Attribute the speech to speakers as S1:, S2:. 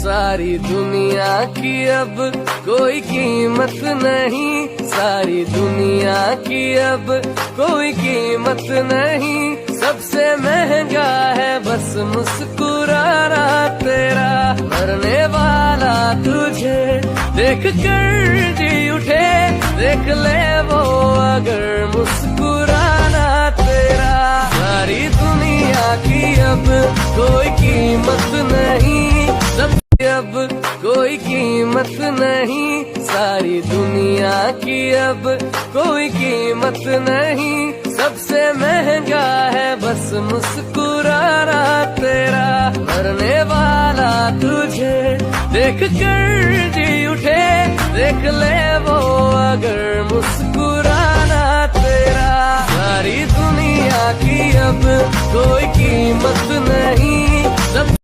S1: सारी दुनिया की अब कोई कीमत नहीं, सारी दुनिया की अब कोई कीमत नहीं। सबसे महंगा है बस मुस्कुराना तेरा, मरने वाला तुझे देख कर जी उठे, देख ले वो अगर मुस्कुराना तेरा। सारी दुनिया की अब कोई कीमत नहीं, सबसे अब कोई कीमत नहीं, सारी दुनिया की अब कोई कीमत नहीं। सबसे महंगा है बस मुस्कुराना तेरा, मरने वाला तुझे देख कर जी उठे, देख ले वो अगर मुस्कुराना तेरा। सारी दुनिया की अब कोई कीमत नहीं, सब